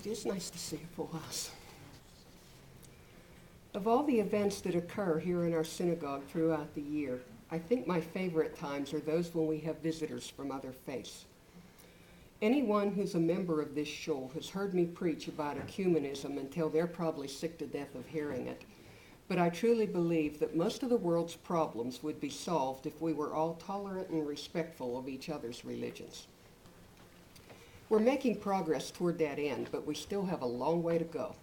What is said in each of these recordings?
It is nice to see a full house. Of all the events that occur here in our synagogue throughout the year, I think my favorite times are those when we have visitors from other faiths. Anyone who's a member of this shul has heard me preach about ecumenism until they're probably sick to death of hearing it. But I truly believe that most of the world's problems would be solved if we were all tolerant and respectful of each other's religions. We're making progress toward that end, but we still have a long way to go.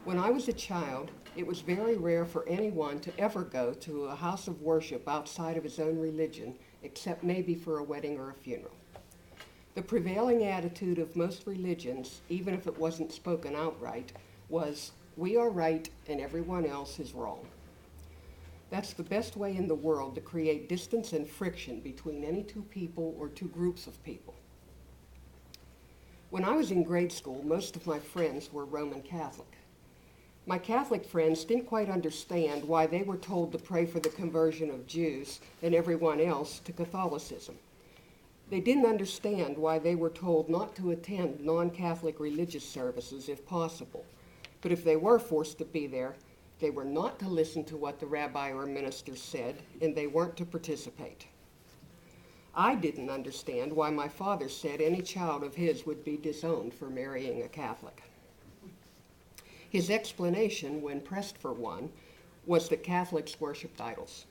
When I was a child, it was very rare for anyone to ever go to a house of worship outside of his own religion, except maybe for a wedding or a funeral. The prevailing attitude of most religions, even if it wasn't spoken outright, was, we are right and everyone else is wrong. That's the best way in the world to create distance and friction between any two people or two groups of people. When I was in grade school, most of my friends were Roman Catholic. My Catholic friends didn't quite understand why they were told to pray for the conversion of Jews and everyone else to Catholicism. They didn't understand why they were told not to attend non-Catholic religious services if possible. But if they were forced to be there, they were not to listen to what the rabbi or minister said, and they weren't to participate. I didn't understand why my father said any child of his would be disowned for marrying a Catholic. His explanation, when pressed for one, was that Catholics worshipped idols.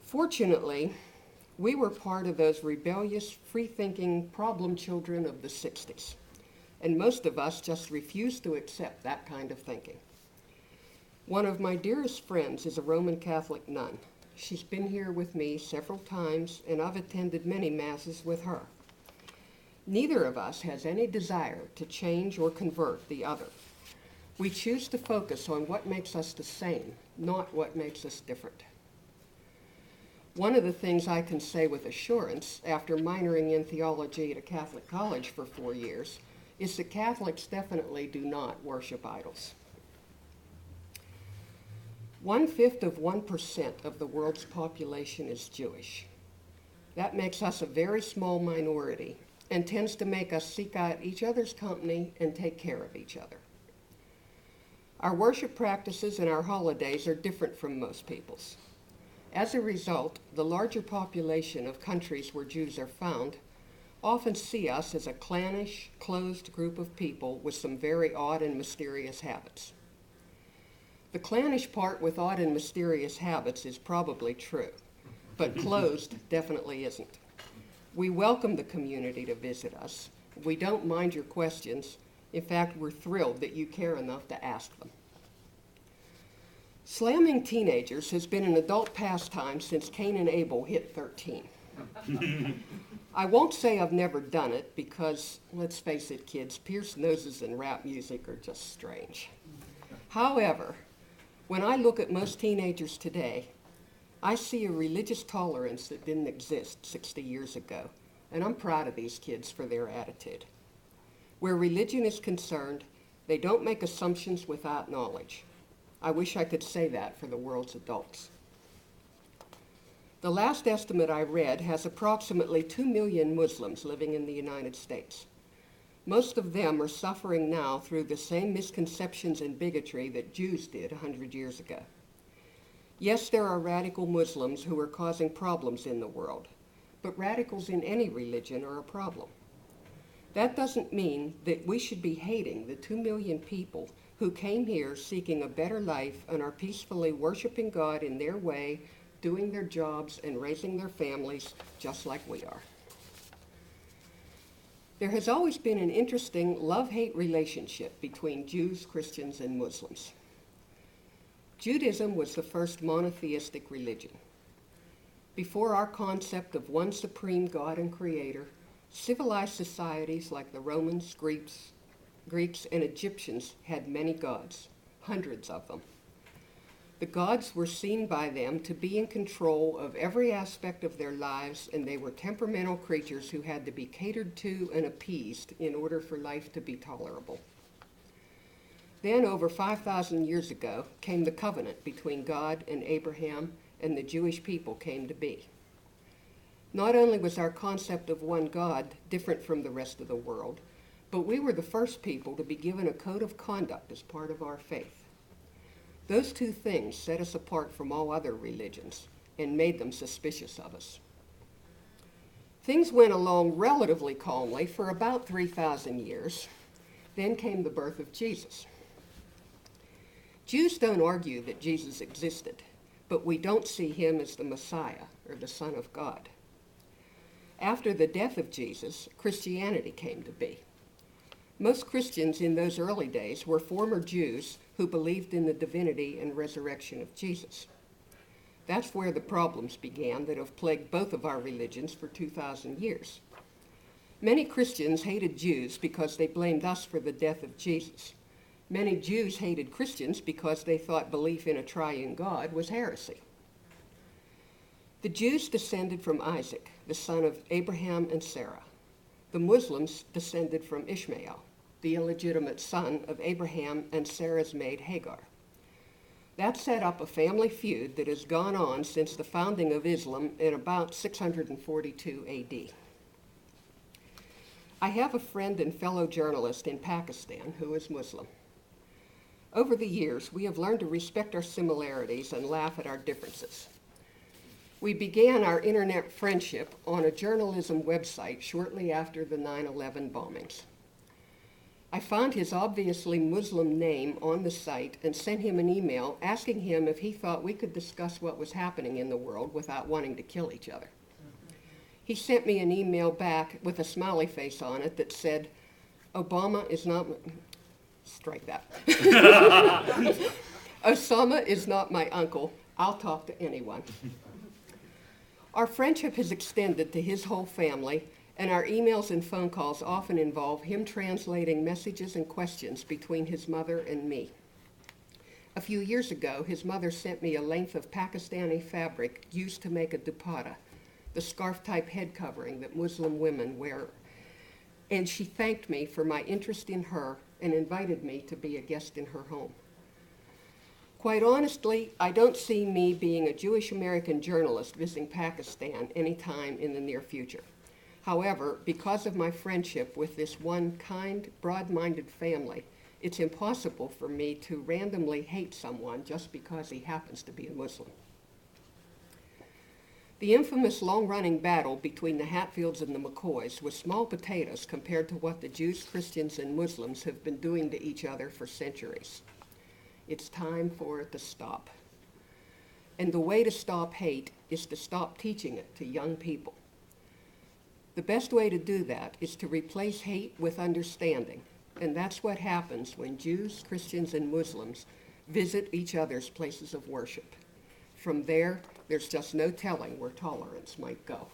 Fortunately, we were part of those rebellious, free-thinking problem children of the 60s, and most of us just refused to accept that kind of thinking. One of my dearest friends is a Roman Catholic nun. She's been here with me several times, and I've attended many masses with her. Neither of us has any desire to change or convert the other. We choose to focus on what makes us the same, not what makes us different. One of the things I can say with assurance, after minoring in theology at a Catholic college for 4 years, is that Catholics definitely do not worship idols. 1/5 of 1% of the world's population is Jewish. That makes us a very small minority and tends to make us seek out each other's company and take care of each other. Our worship practices and our holidays are different from most people's. As a result, the larger population of countries where Jews are found often see us as a clannish, closed group of people with some very odd and mysterious habits. The clannish part with odd and mysterious habits is probably true, but closed definitely isn't. We welcome the community to visit us. We don't mind your questions. In fact, we're thrilled that you care enough to ask them. Slamming teenagers has been an adult pastime since Cain and Abel hit 13. I won't say I've never done it because, let's face it, kids, pierced noses and rap music are just strange. However, when I look at most teenagers today, I see a religious tolerance that didn't exist 60 years ago, and I'm proud of these kids for their attitude. Where religion is concerned, they don't make assumptions without knowledge. I wish I could say that for the world's adults. The last estimate I read has approximately 2 million Muslims living in the United States. Most of them are suffering now through the same misconceptions and bigotry that Jews did 100 years ago. Yes, there are radical Muslims who are causing problems in the world, but radicals in any religion are a problem. That doesn't mean that we should be hating the 2 million people who came here seeking a better life and are peacefully worshiping God in their way, doing their jobs and raising their families just like we are. There has always been an interesting love-hate relationship between Jews, Christians, and Muslims. Judaism was the first monotheistic religion. Before our concept of one supreme God and creator, civilized societies like the Romans, Greeks, and Egyptians had many gods, hundreds of them. The gods were seen by them to be in control of every aspect of their lives, and they were temperamental creatures who had to be catered to and appeased in order for life to be tolerable. Then, over 5,000 years ago, came the covenant between God and Abraham, and the Jewish people came to be. Not only was our concept of one God different from the rest of the world, but we were the first people to be given a code of conduct as part of our faith. Those two things set us apart from all other religions and made them suspicious of us. Things went along relatively calmly for about 3,000 years. Then came the birth of Jesus. Jews don't argue that Jesus existed, but we don't see him as the Messiah or the Son of God. After the death of Jesus, Christianity came to be. Most Christians in those early days were former Jews who believed in the divinity and resurrection of Jesus. That's where the problems began that have plagued both of our religions for 2,000 years. Many Christians hated Jews because they blamed us for the death of Jesus. Many Jews hated Christians because they thought belief in a triune God was heresy. The Jews descended from Isaac, the son of Abraham and Sarah. The Muslims descended from Ishmael, the illegitimate son of Abraham and Sarah's maid Hagar. That set up a family feud that has gone on since the founding of Islam in about 642 AD. I have a friend and fellow journalist in Pakistan who is Muslim. Over the years, we have learned to respect our similarities and laugh at our differences. We began our internet friendship on a journalism website shortly after the 9/11 bombings. I found his obviously Muslim name on the site and sent him an email asking him if he thought we could discuss what was happening in the world without wanting to kill each other. He sent me an email back with a smiley face on it that said, Obama is not, strike that. Osama is not my uncle. I'll talk to anyone. Our friendship has extended to his whole family, and our emails and phone calls often involve him translating messages and questions between his mother and me. A few years ago, his mother sent me a length of Pakistani fabric used to make a dupatta, the scarf-type head covering that Muslim women wear, and she thanked me for my interest in her and invited me to be a guest in her home. Quite honestly, I don't see me being a Jewish American journalist visiting Pakistan anytime in the near future. However, because of my friendship with this one kind, broad-minded family, it's impossible for me to randomly hate someone just because he happens to be a Muslim. The infamous long-running battle between the Hatfields and the McCoys was small potatoes compared to what the Jews, Christians, and Muslims have been doing to each other for centuries. It's time for it to stop. And the way to stop hate is to stop teaching it to young people. The best way to do that is to replace hate with understanding, and that's what happens when Jews, Christians, and Muslims visit each other's places of worship. From there, there's just no telling where tolerance might go.